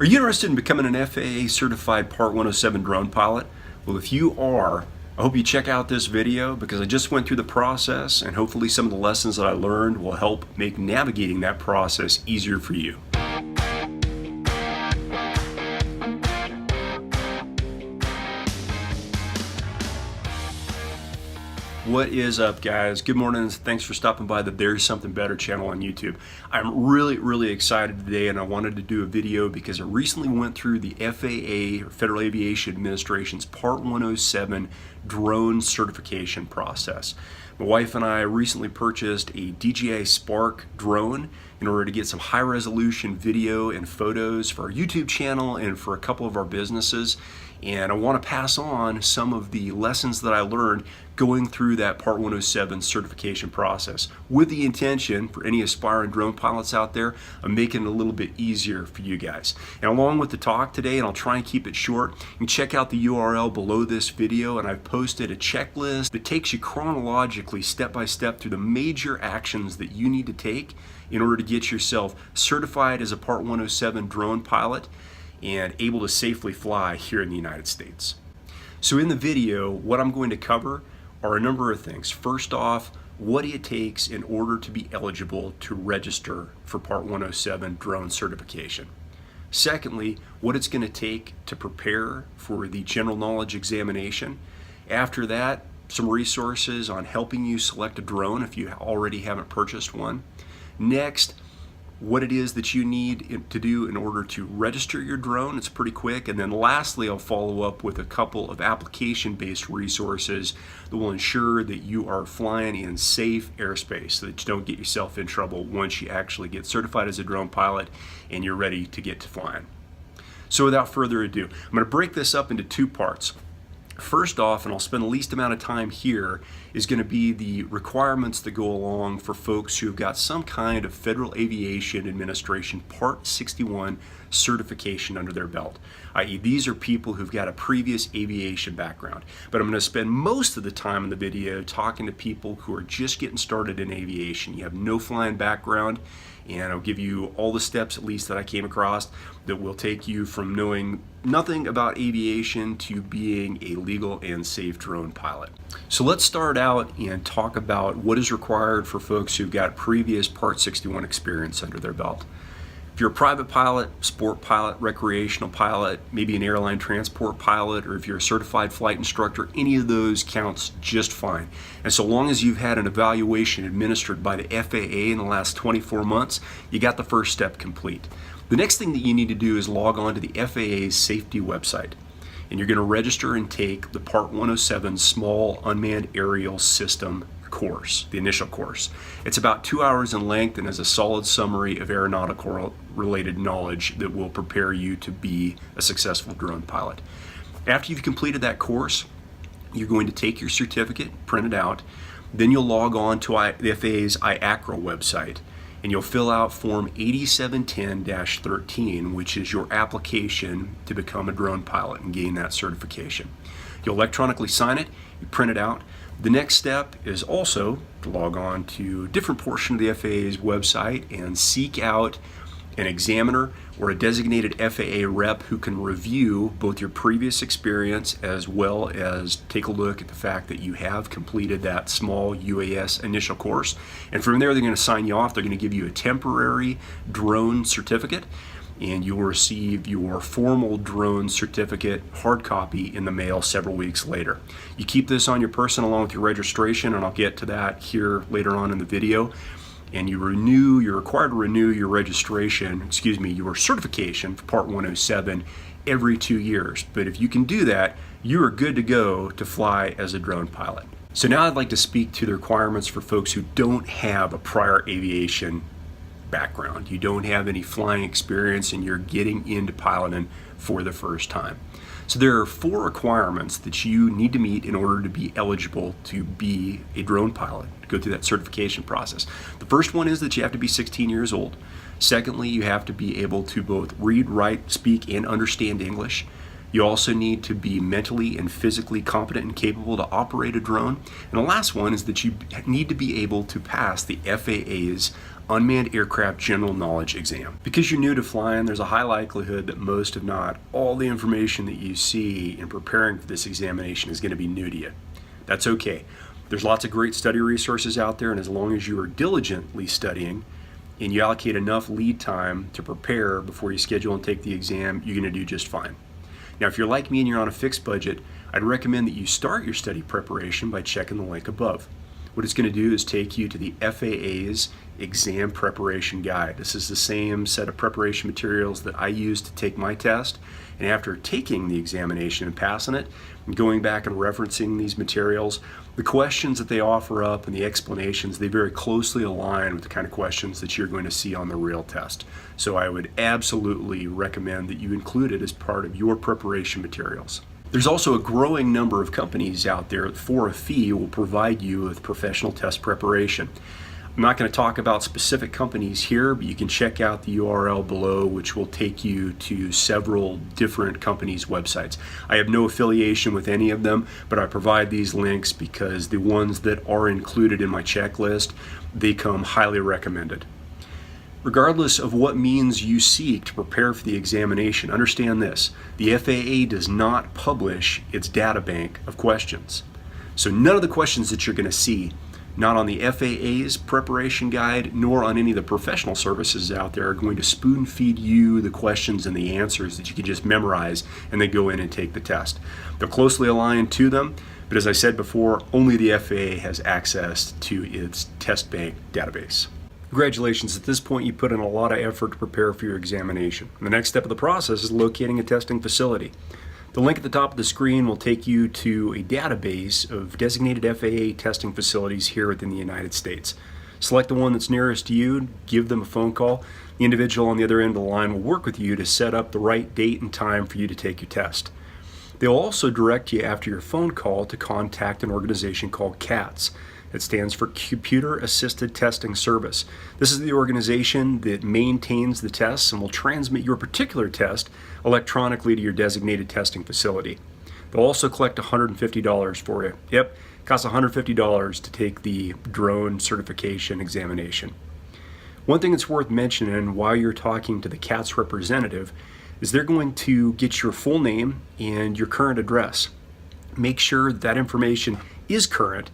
Are you interested in becoming an FAA-certified Part 107 drone pilot? Well, if you are, I hope you check out this video because I just went through the process and hopefully some of the lessons that I learned will help make navigating that process easier for you. What is up, guys? Good morning. Thanks for stopping by the There's Something Better channel on YouTube. I'm really excited today, and I wanted to do a video because I recently went through the FAA, or Federal Aviation Administration's Part 107 drone certification process. My wife and I recently purchased a DJI Spark drone in order to get some high-resolution video and photos for our YouTube channel and for a couple of our businesses. And I want to pass on some of the lessons that I learned going through that Part 107 certification process with the intention for any aspiring drone pilots out there of making it a little bit easier for you guys. And along with the talk today, and I'll try and keep it short, you can check out the URL below this video, and I've posted a checklist that takes you chronologically step by step through the major actions that you need to take in order to get yourself certified as a Part 107 drone pilot and able to safely fly here in the United States. So in the video, what I'm going to cover are a number of things. First off, what it takes in order to be eligible to register for Part 107 drone certification. Secondly, what it's going to take to prepare for the general knowledge examination. After that, some resources on helping you select a drone if you already haven't purchased one. Next, what it is that you need to do in order to register your drone. It's pretty quick. And then lastly, I'll follow up with a couple of application-based resources that will ensure that you are flying in safe airspace so that you don't get yourself in trouble once you actually get certified as a drone pilot and you're ready to get to flying. So without further ado, I'm going to break this up into two parts. First off, and I'll spend the least amount of time here, is going to be the requirements that go along for folks who have got some kind of Federal Aviation Administration Part 61 certification under their belt, i.e. these are people who've got a previous aviation background. But I'm going to spend most of the time in the video talking to people who are just getting started in aviation. You have no flying background, and I'll give you all the steps, at least that I came across, that will take you from knowing nothing about aviation to being a legal and safe drone pilot. So let's start out and talk about what is required for folks who've got previous Part 61 experience under their belt. If you're a private pilot, sport pilot, recreational pilot, maybe an airline transport pilot, or if you're a certified flight instructor, any of those counts just fine. And so long as you've had an evaluation administered by the FAA in the last 24 months, you got the first step complete. The next thing that you need to do is log on to the FAA's safety website. And you're going to register and take the Part 107 Small Unmanned Aerial System course, the initial course. It's about 2 hours in length and is a solid summary of aeronautical related knowledge that will prepare you to be a successful drone pilot. After you've completed that course, you're going to take your certificate, print it out, then you'll log on to the FAA's IACRA website, and you'll fill out Form 8710-13, which is your application to become a drone pilot and gain that certification. You'll electronically sign it, you print it out. The next step is also to log on to a different portion of the FAA's website and seek out an examiner or a designated FAA rep who can review both your previous experience as well as take a look at the fact that you have completed that small UAS initial course. And from there, they're going to sign you off. They're going to give you a temporary drone certificate, and you will receive your formal drone certificate hard copy in the mail several weeks later. You keep this on your person along with your registration, and I'll get to that here later on in the video. And you're required to renew your your certification for Part 107 every 2 years. But if you can do that, you are good to go to fly as a drone pilot. So now I'd like to speak to the requirements for folks who don't have a prior aviation background. You don't have any flying experience and you're getting into piloting for the first time. So there are 4 requirements that you need to meet in order to be eligible to be a drone pilot, to go through that certification process. The first one is that you have to be 16 years old. Secondly, you have to be able to both read, write, speak, and understand English. You also need to be mentally and physically competent and capable to operate a drone. And the last one is that you need to be able to pass the FAA's Unmanned Aircraft General Knowledge Exam. Because you're new to flying, there's a high likelihood that most, if not all, the information that you see in preparing for this examination is going to be new to you. That's okay. There's lots of great study resources out there, and as long as you are diligently studying and you allocate enough lead time to prepare before you schedule and take the exam, you're going to do just fine. Now, if you're like me and you're on a fixed budget, I'd recommend that you start your study preparation by checking the link above. What it's going to do is take you to the FAA's Exam Preparation Guide. This is the same set of preparation materials that I used to take my test. And after taking the examination and passing it, and going back and referencing these materials, the questions that they offer up and the explanations, they very closely align with the kind of questions that you're going to see on the real test. So I would absolutely recommend that you include it as part of your preparation materials. There's also a growing number of companies out there that for a fee will provide you with professional test preparation. I'm not going to talk about specific companies here, but you can check out the URL below, which will take you to several different companies' websites. I have no affiliation with any of them, but I provide these links because the ones that are included in my checklist, they come highly recommended. Regardless of what means you seek to prepare for the examination, understand this: the FAA does not publish its data bank of questions. So none of the questions that you're going to see, not on the FAA's preparation guide, nor on any of the professional services out there, are going to spoon feed you the questions and the answers that you can just memorize and then go in and take the test. They're closely aligned to them, but as I said before, only the FAA has access to its test bank database. Congratulations, at this point you put in a lot of effort to prepare for your examination. The next step of the process is locating a testing facility. The link at the top of the screen will take you to a database of designated FAA testing facilities here within the United States. Select the one that's nearest to you, give them a phone call. The individual on the other end of the line will work with you to set up the right date and time for you to take your test. They'll also direct you after your phone call to contact an organization called CATS. It stands for Computer Assisted Testing Service. This is the organization that maintains the tests and will transmit your particular test electronically to your designated testing facility. They'll also collect $150 for you. Yep, it costs $150 to take the drone certification examination. One thing that's worth mentioning while you're talking to the CATS representative is they're going to get your full name and your current address. Make sure that information is current,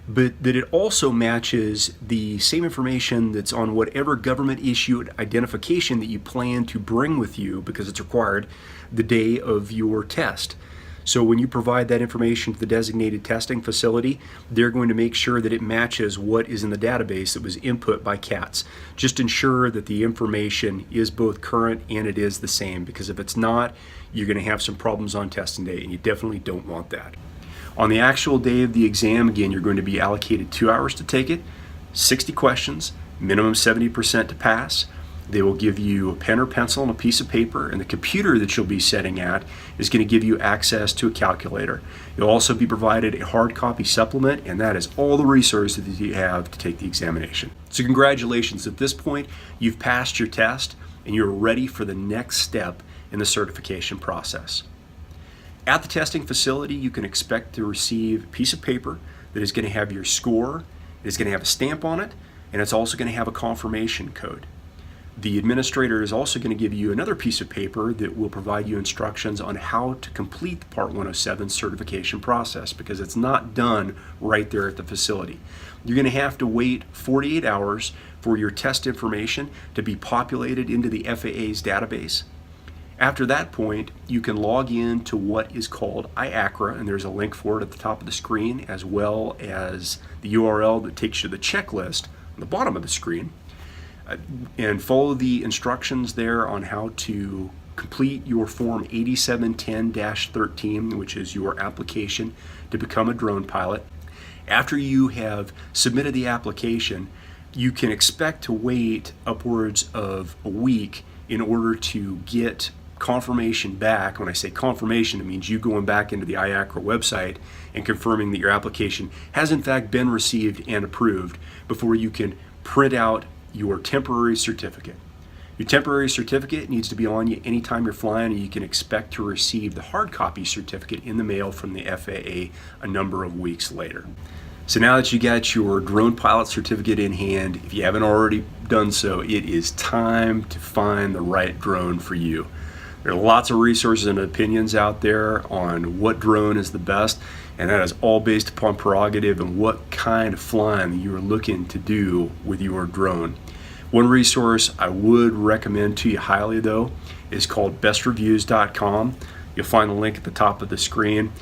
but that it also matches the same information that's on whatever government issued identification that you plan to bring with you, because it's required the day of your test. So when you provide that information to the designated testing facility, they're going to make sure that it matches what is in the database that was input by CATS. Just ensure that the information is both current and it is the same, because if it's not, you're going to have some problems on testing day, and you definitely don't want that. On the actual day of the exam, again, you're going to be allocated 2 hours to take it, 60 questions, minimum 70% to pass. They will give you a pen or pencil and a piece of paper, and the computer that you'll be setting at is going to give you access to a calculator. You'll also be provided a hard copy supplement, and that is all the resources that you have to take the examination. So congratulations, at this point you've passed your test and you're ready for the next step in the certification process. At the testing facility, you can expect to receive a piece of paper that is going to have your score, it is going to have a stamp on it, and it's also going to have a confirmation code. The administrator is also going to give you another piece of paper that will provide you instructions on how to complete the Part 107 certification process, because it's not done right there at the facility. You're going to have to wait 48 hours for your test information to be populated into the FAA's database. After that point, you can log in to what is called IACRA, and there's a link for it at the top of the screen, as well as the URL that takes you to the checklist on the bottom of the screen, and follow the instructions there on how to complete your Form 8710-13, which is your application to become a drone pilot. After you have submitted the application, you can expect to wait upwards of a week in order to get confirmation back. When I say confirmation, it means you going back into the IACRA website and confirming that your application has in fact been received and approved before you can print out your temporary certificate. Your temporary certificate needs to be on you anytime you're flying, and you can expect to receive the hard copy certificate in the mail from the FAA a number of weeks later. So now that you got your drone pilot certificate in hand, if you haven't already done so, it is time to find the right drone for you. There are lots of resources and opinions out there on what drone is the best, and that is all based upon prerogative and what kind of flying you are looking to do with your drone. One resource I would recommend to you highly though is called bestreviews.com. You'll find the link at the top of the screen.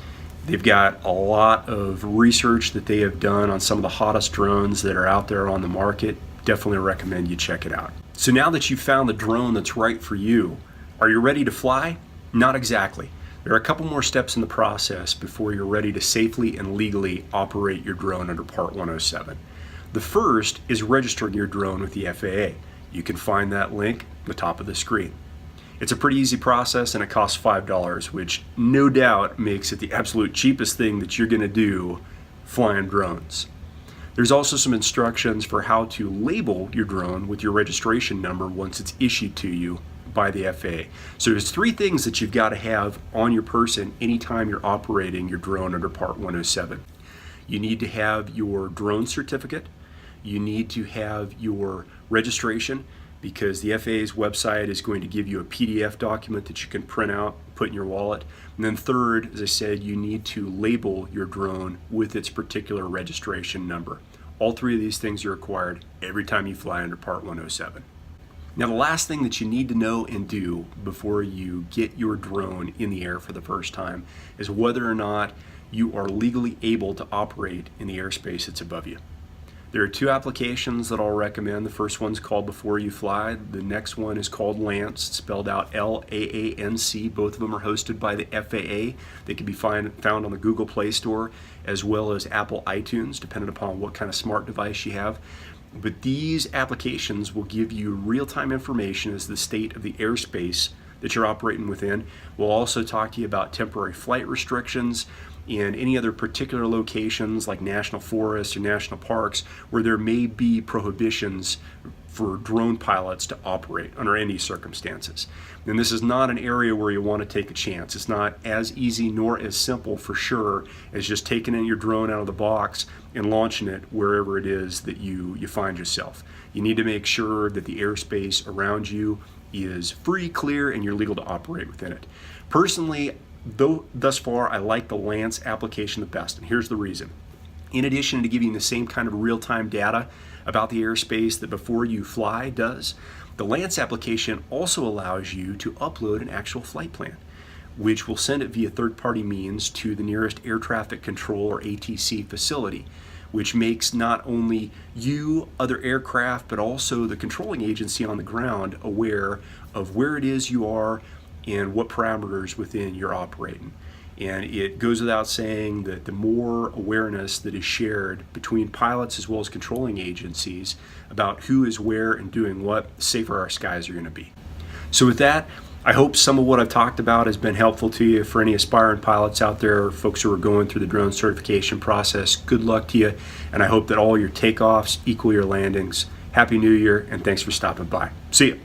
They've got a lot of research that they have done on some of the hottest drones that are out there on the market. Definitely recommend you check it out. So now that you've found the drone that's right for you, are you ready to fly? Not exactly. There are a couple more steps in the process before you're ready to safely and legally operate your drone under Part 107. The first is registering your drone with the FAA. You can find that link at the top of the screen. It's a pretty easy process and it costs $5, which no doubt makes it the absolute cheapest thing that you're going to do flying drones. There's also some instructions for how to label your drone with your registration number once it's issued to you by the FAA. So there's three things that you've got to have on your person anytime you're operating your drone under Part 107. You need to have your drone certificate. You need to have your registration, because the FAA's website is going to give you a PDF document that you can print out, put in your wallet. And then third, as I said, you need to label your drone with its particular registration number. All three of these things are required every time you fly under Part 107. Now, the last thing that you need to know and do before you get your drone in the air for the first time is whether or not you are legally able to operate in the airspace that's above you. There are two applications that I'll recommend. The first one's called Before You Fly. The next one is called Lance, spelled out L-A-A-N-C. Both of them are hosted by the FAA. They can be found on the Google Playstore as well as Apple iTunes, depending upon what kind of smart device you have. But these applications will give you real-time information as the state of the airspace that you're operating within. We'll also talk to you about temporary flight restrictions and any other particular locations like national forests or national parks where there may be prohibitions for drone pilots to operate under any circumstances. And this is not an area where you want to take a chance. It's not as easy nor as simple for sure as just taking in your drone out of the box and launching it wherever it is that you find yourself. You need to make sure that the airspace around you is free, clear, and you're legal to operate within it. Personally, though thus far I like the Lance application the best, and here's the reason. In addition to giving the same kind of real-time data about the airspace that Before You Fly does, the Lance application also allows you to upload an actual flight plan, which will send it via third-party means to the nearest air traffic control or ATC facility, which makes not only you, other aircraft, but also the controlling agency on the ground aware of where it is you are and what parameters within you're operating. And it goes without saying that the more awareness that is shared between pilots as well as controlling agencies about who is where and doing what, the safer our skies are going to be. So with that, I hope some of what I've talked about has been helpful to you. For any aspiring pilots out there, or folks who are going through the drone certification process, good luck to you, and I hope that all your takeoffs equal your landings. Happy New Year, and thanks for stopping by. See you.